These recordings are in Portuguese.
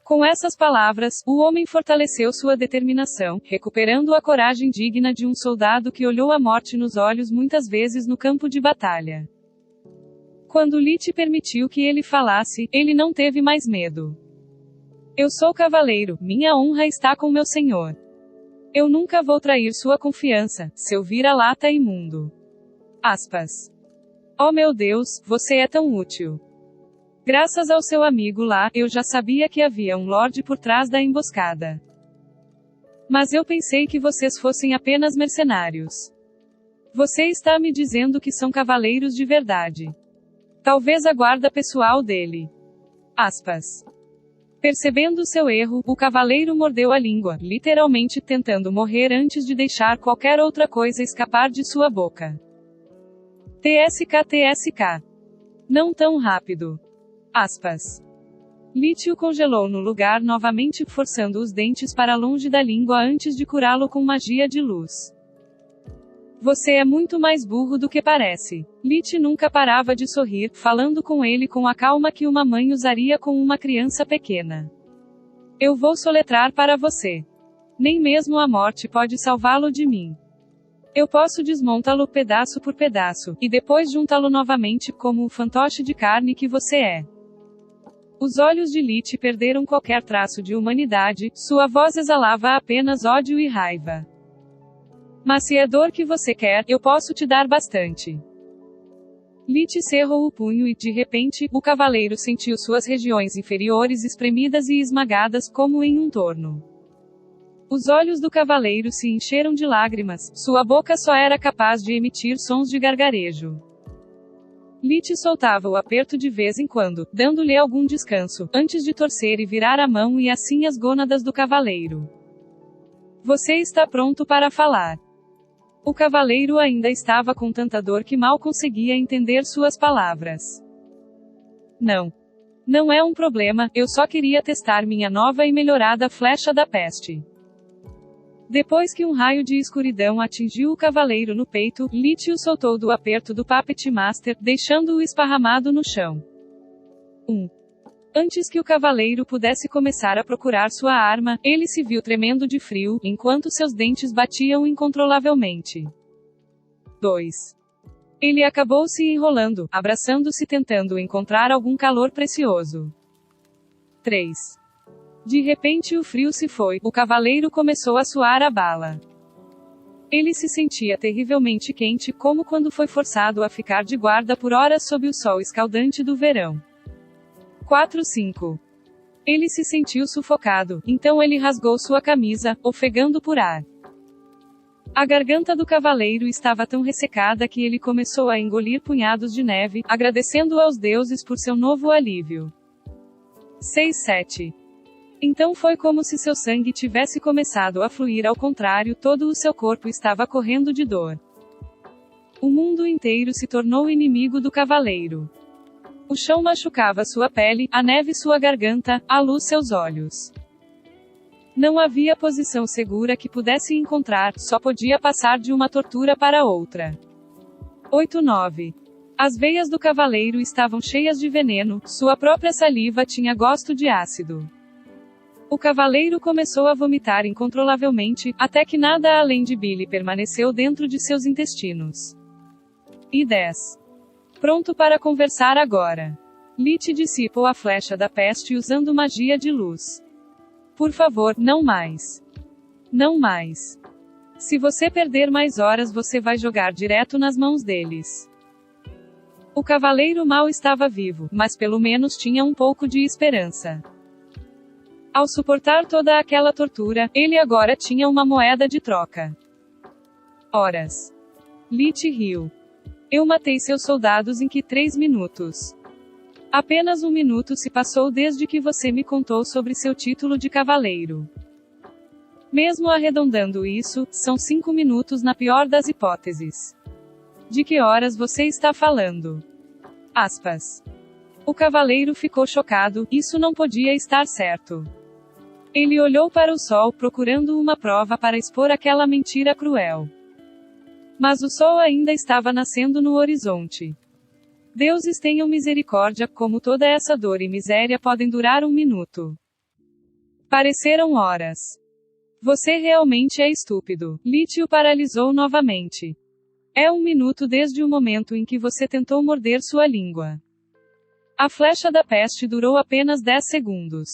Com essas palavras, o homem fortaleceu sua determinação, recuperando a coragem digna de um soldado que olhou a morte nos olhos muitas vezes no campo de batalha. Quando Lich permitiu que ele falasse, ele não teve mais medo. Eu sou cavaleiro, minha honra está com meu senhor. Eu nunca vou trair sua confiança, seu vira-lata imundo. Aspas. Oh meu Deus, você é tão útil. Graças ao seu amigo lá, eu já sabia que havia um lorde por trás da emboscada. Mas eu pensei que vocês fossem apenas mercenários. Você está me dizendo que são cavaleiros de verdade. Talvez a guarda pessoal dele. Aspas. Percebendo seu erro, o cavaleiro mordeu a língua, literalmente tentando morrer antes de deixar qualquer outra coisa escapar de sua boca. TSK. Não tão rápido. Aspas. Lich o congelou no lugar novamente, forçando os dentes para longe da língua antes de curá-lo com magia de luz. Você é muito mais burro do que parece. Lich nunca parava de sorrir, falando com ele com a calma que uma mãe usaria com uma criança pequena. Eu vou soletrar para você. Nem mesmo a morte pode salvá-lo de mim. Eu posso desmontá-lo pedaço por pedaço, e depois juntá-lo novamente, como o fantoche de carne que você é. Os olhos de Lich perderam qualquer traço de humanidade, sua voz exalava apenas ódio e raiva. Mas se é dor que você quer, eu posso te dar bastante. Lich cerrou o punho e, de repente, o cavaleiro sentiu suas regiões inferiores espremidas e esmagadas como em um torno. Os olhos do cavaleiro se encheram de lágrimas, sua boca só era capaz de emitir sons de gargarejo. Lich soltava o aperto de vez em quando, dando-lhe algum descanso, antes de torcer e virar a mão e assim as gônadas do cavaleiro. Você está pronto para falar. O cavaleiro ainda estava com tanta dor que mal conseguia entender suas palavras. Não. Não é um problema, eu só queria testar minha nova e melhorada flecha da peste. Depois que um raio de escuridão atingiu o cavaleiro no peito, Lich o soltou do aperto do Puppet Master, deixando-o esparramado no chão. Antes que o cavaleiro pudesse começar a procurar sua arma, ele se viu tremendo de frio, enquanto seus dentes batiam incontrolavelmente. 2. Ele acabou se enrolando, abraçando-se tentando encontrar algum calor precioso. 3. De repente o frio se foi, o cavaleiro começou a suar a bala. Ele se sentia terrivelmente quente, como quando foi forçado a ficar de guarda por horas sob o sol escaldante do verão. 4-5. Ele se sentiu sufocado, então ele rasgou sua camisa, ofegando por ar. A garganta do cavaleiro estava tão ressecada que ele começou a engolir punhados de neve, agradecendo aos deuses por seu novo alívio. 6-7. Então foi como se seu sangue tivesse começado a fluir ao contrário, todo o seu corpo estava correndo de dor. O mundo inteiro se tornou inimigo do cavaleiro. O chão machucava sua pele, a neve sua garganta, a luz seus olhos. Não havia posição segura que pudesse encontrar, só podia passar de uma tortura para outra. 8-9. As veias do cavaleiro estavam cheias de veneno, sua própria saliva tinha gosto de ácido. O cavaleiro começou a vomitar incontrolavelmente, até que nada além de bile permaneceu dentro de seus intestinos. E 10. Pronto para conversar agora. Lich dissipou a flecha da peste usando magia de luz. Por favor, não mais. Não mais. Se você perder mais horas, você vai jogar direto nas mãos deles. O cavaleiro mal estava vivo, mas pelo menos tinha um pouco de esperança. Ao suportar toda aquela tortura, ele agora tinha uma moeda de troca. Horas. Lich riu. Eu matei seus soldados em que 3 minutos. Apenas 1 minuto se passou desde que você me contou sobre seu título de cavaleiro. Mesmo arredondando isso, são 5 minutos na pior das hipóteses. De que horas você está falando? Aspas. O cavaleiro ficou chocado, isso não podia estar certo. Ele olhou para o sol, procurando uma prova para expor aquela mentira cruel. Mas o sol ainda estava nascendo no horizonte. Deuses tenham misericórdia, como toda essa dor e miséria podem durar 1 minuto. Pareceram horas. Você realmente é estúpido. Lit o paralisou novamente. É 1 minuto desde o momento em que você tentou morder sua língua. A flecha da peste durou apenas 10 segundos.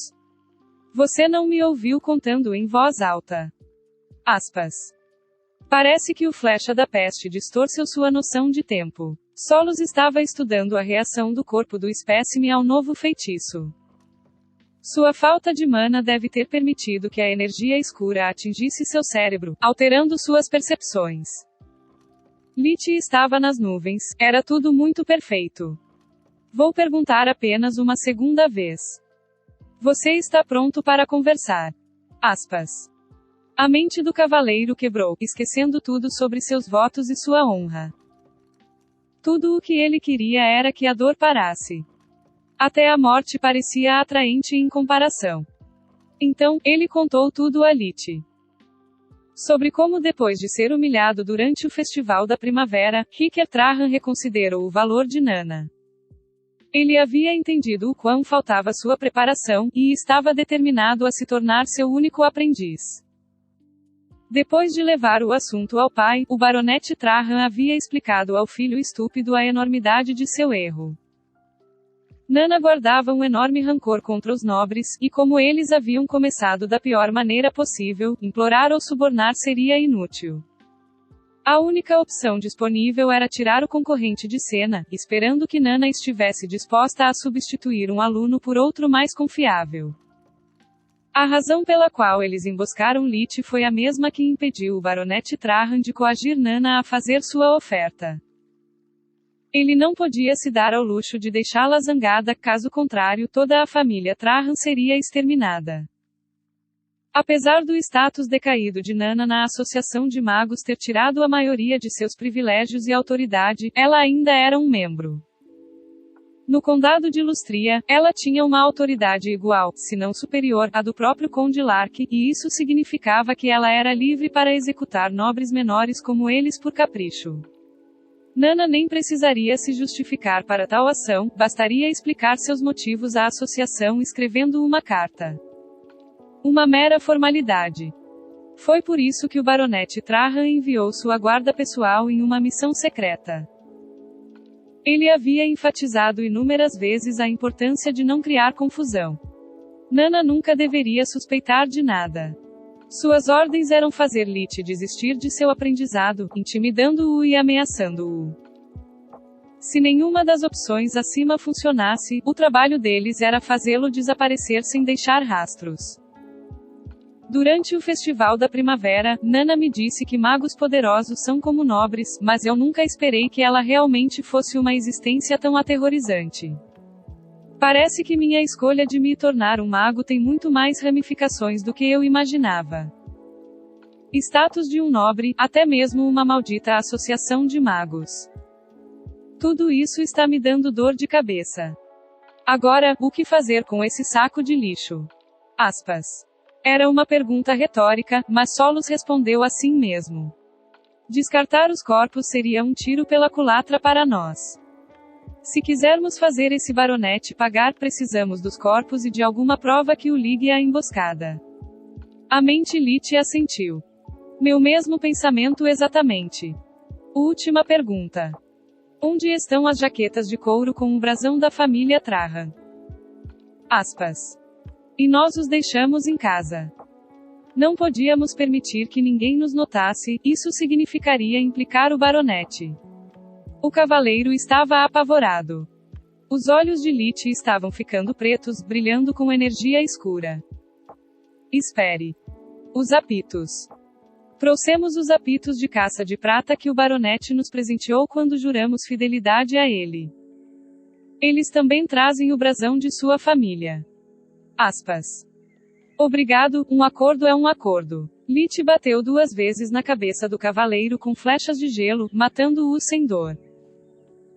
Você não me ouviu contando em voz alta. Aspas. Parece que o flecha da peste distorceu sua noção de tempo. Solos estava estudando a reação do corpo do espécime ao novo feitiço. Sua falta de mana deve ter permitido que a energia escura atingisse seu cérebro, alterando suas percepções. Lit estava nas nuvens, era tudo muito perfeito. Vou perguntar apenas uma segunda vez. Você está pronto para conversar? Aspas. A mente do cavaleiro quebrou, esquecendo tudo sobre seus votos e sua honra. Tudo o que ele queria era que a dor parasse. Até a morte parecia atraente em comparação. Então, ele contou tudo a Lit. Sobre como depois de ser humilhado durante o Festival da Primavera, Riker Trahan reconsiderou o valor de Nana. Ele havia entendido o quão faltava sua preparação, e estava determinado a se tornar seu único aprendiz. Depois de levar o assunto ao pai, o baronete Trahan havia explicado ao filho estúpido a enormidade de seu erro. Nana guardava um enorme rancor contra os nobres, e como eles haviam começado da pior maneira possível, implorar ou subornar seria inútil. A única opção disponível era tirar o concorrente de cena, esperando que Nana estivesse disposta a substituir um aluno por outro mais confiável. A razão pela qual eles emboscaram Lit foi a mesma que impediu o baronete Trahan de coagir Nana a fazer sua oferta. Ele não podia se dar ao luxo de deixá-la zangada, caso contrário toda a família Trahan seria exterminada. Apesar do status decaído de Nana na Associação de Magos ter tirado a maioria de seus privilégios e autoridade, ela ainda era um membro. No condado de Lustria, ela tinha uma autoridade igual, se não superior, à do próprio Conde Lark, e isso significava que ela era livre para executar nobres menores como eles por capricho. Nana nem precisaria se justificar para tal ação, bastaria explicar seus motivos à associação escrevendo uma carta. Uma mera formalidade. Foi por isso que o baronete Trahan enviou sua guarda pessoal em uma missão secreta. Ele havia enfatizado inúmeras vezes a importância de não criar confusão. Nana nunca deveria suspeitar de nada. Suas ordens eram fazer Lit desistir de seu aprendizado, intimidando-o e ameaçando-o. Se nenhuma das opções acima funcionasse, o trabalho deles era fazê-lo desaparecer sem deixar rastros. Durante o Festival da Primavera, Nana me disse que magos poderosos são como nobres, mas eu nunca esperei que ela realmente fosse uma existência tão aterrorizante. Parece que minha escolha de me tornar um mago tem muito mais ramificações do que eu imaginava. Status de um nobre, até mesmo uma maldita associação de magos. Tudo isso está me dando dor de cabeça. Agora, o que fazer com esse saco de lixo? Aspas. Era uma pergunta retórica, mas Solos respondeu assim mesmo. Descartar os corpos seria um tiro pela culatra para nós. Se quisermos fazer esse baronete pagar, precisamos dos corpos e de alguma prova que o ligue à emboscada. A mente Lit assentiu. Meu mesmo pensamento exatamente. Última pergunta. Onde estão as jaquetas de couro com o brasão da família Trahan? Aspas. E nós os deixamos em casa. Não podíamos permitir que ninguém nos notasse, isso significaria implicar o baronete. O cavaleiro estava apavorado. Os olhos de Lit estavam ficando pretos, brilhando com energia escura. Espere. Os apitos. Trouxemos os apitos de caça de prata que o baronete nos presenteou quando juramos fidelidade a ele. Eles também trazem o brasão de sua família. Aspas. Obrigado, um acordo é um acordo. Lit bateu 2 vezes na cabeça do cavaleiro com flechas de gelo, matando-o sem dor.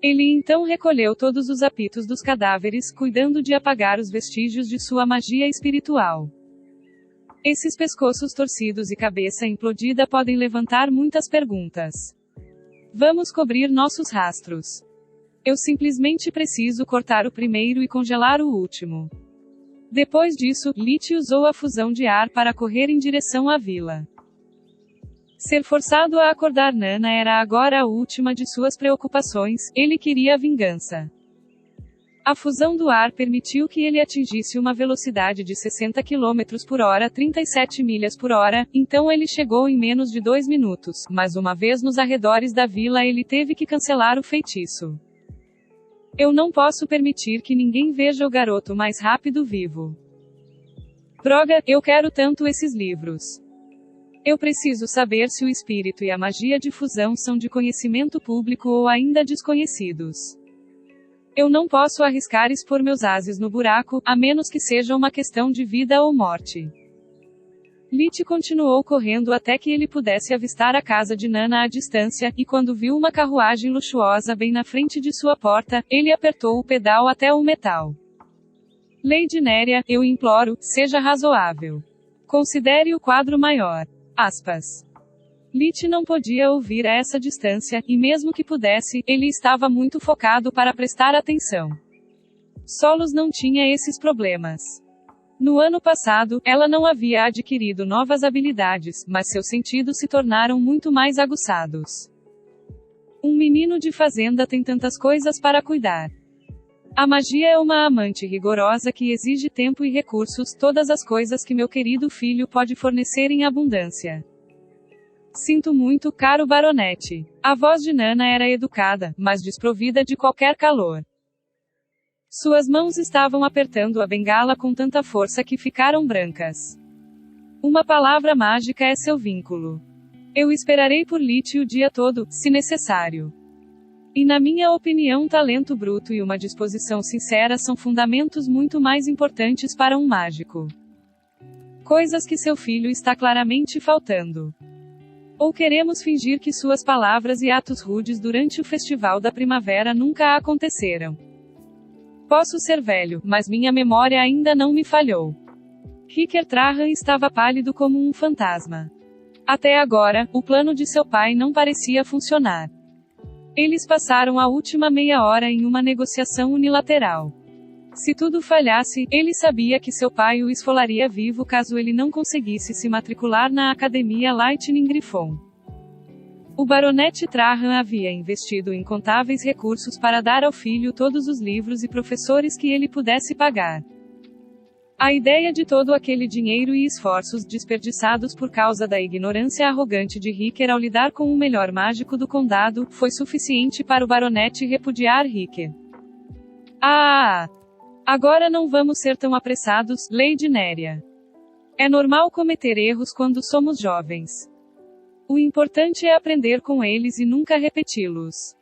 Ele então recolheu todos os apitos dos cadáveres, cuidando de apagar os vestígios de sua magia espiritual. Esses pescoços torcidos e cabeça implodida podem levantar muitas perguntas. Vamos cobrir nossos rastros. Eu simplesmente preciso cortar o primeiro e congelar o último. Depois disso, Lit usou a fusão de ar para correr em direção à vila. Ser forçado a acordar Nana era agora a última de suas preocupações, ele queria a vingança. A fusão do ar permitiu que ele atingisse uma velocidade de 60 km por hora, 37 milhas por hora, então ele chegou em menos de 2 minutos, mas uma vez nos arredores da vila ele teve que cancelar o feitiço. Eu não posso permitir que ninguém veja o garoto mais rápido vivo. Droga, eu quero tanto esses livros. Eu preciso saber se o espírito e a magia de fusão são de conhecimento público ou ainda desconhecidos. Eu não posso arriscar expor meus ases no buraco, a menos que seja uma questão de vida ou morte. Lit continuou correndo até que ele pudesse avistar a casa de Nana à distância, e quando viu uma carruagem luxuosa bem na frente de sua porta, ele apertou o pedal até o metal. Lady Néria, eu imploro, seja razoável. Considere o quadro maior. Aspas. Lit não podia ouvir a essa distância, e mesmo que pudesse, ele estava muito focado para prestar atenção. Solos não tinha esses problemas. No ano passado, ela não havia adquirido novas habilidades, mas seus sentidos se tornaram muito mais aguçados. Um menino de fazenda tem tantas coisas para cuidar. A magia é uma amante rigorosa que exige tempo e recursos, todas as coisas que meu querido filho pode fornecer em abundância. Sinto muito, caro baronete. A voz de Nana era educada, mas desprovida de qualquer calor. Suas mãos estavam apertando a bengala com tanta força que ficaram brancas. Uma palavra mágica é seu vínculo. Eu esperarei por Lit o dia todo, se necessário. E na minha opinião, talento bruto e uma disposição sincera são fundamentos muito mais importantes para um mágico. Coisas que seu filho está claramente faltando. Ou queremos fingir que suas palavras e atos rudes durante o festival da primavera nunca aconteceram? Posso ser velho, mas minha memória ainda não me falhou. Ricker Trahan estava pálido como um fantasma. Até agora, o plano de seu pai não parecia funcionar. Eles passaram a última meia hora em uma negociação unilateral. Se tudo falhasse, ele sabia que seu pai o esfolaria vivo caso ele não conseguisse se matricular na Academia Lightning Griffon. O baronete Trahan havia investido incontáveis recursos para dar ao filho todos os livros e professores que ele pudesse pagar. A ideia de todo aquele dinheiro e esforços desperdiçados por causa da ignorância arrogante de Ricker ao lidar com o melhor mágico do condado, foi suficiente para o baronete repudiar Ricker. Agora não vamos ser tão apressados, Lady Néria. É normal cometer erros quando somos jovens. O importante é aprender com eles e nunca repeti-los.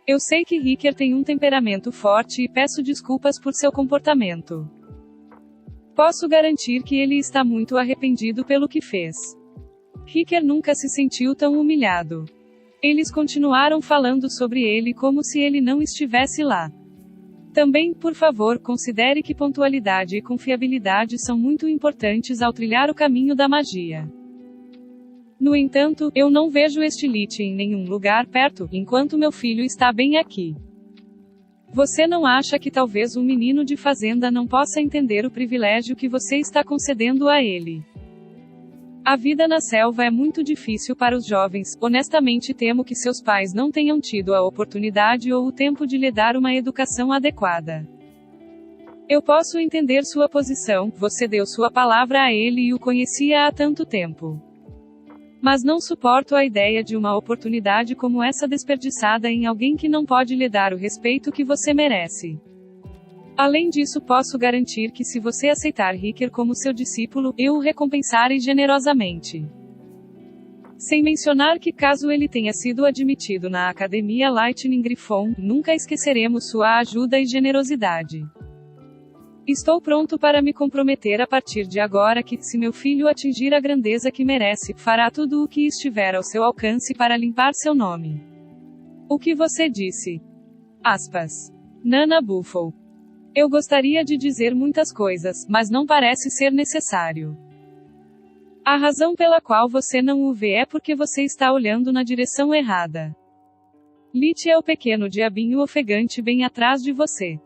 Eu sei que Ricker tem um temperamento forte e peço desculpas por seu comportamento. Posso garantir que ele está muito arrependido pelo que fez. Ricker nunca se sentiu tão humilhado. Eles continuaram falando sobre ele como se ele não estivesse lá. Também, por favor, considere que pontualidade e confiabilidade são muito importantes ao trilhar o caminho da magia. No entanto, eu não vejo este Lit em nenhum lugar perto, enquanto meu filho está bem aqui. Você não acha que talvez um menino de fazenda não possa entender o privilégio que você está concedendo a ele? A vida na selva é muito difícil para os jovens, honestamente temo que seus pais não tenham tido a oportunidade ou o tempo de lhe dar uma educação adequada. Eu posso entender sua posição, você deu sua palavra a ele e o conhecia há tanto tempo. Mas não suporto a ideia de uma oportunidade como essa desperdiçada em alguém que não pode lhe dar o respeito que você merece. Além disso, posso garantir que se você aceitar Ricker como seu discípulo, eu o recompensarei generosamente. Sem mencionar que caso ele tenha sido admitido na Academia Lightning Griffon, nunca esqueceremos sua ajuda e generosidade. Estou pronto para me comprometer a partir de agora que, se meu filho atingir a grandeza que merece, fará tudo o que estiver ao seu alcance para limpar seu nome. O que você disse? Aspas. Nana Buffle. Eu gostaria de dizer muitas coisas, mas não parece ser necessário. A razão pela qual você não o vê é porque você está olhando na direção errada. Lit é o pequeno diabinho ofegante bem atrás de você.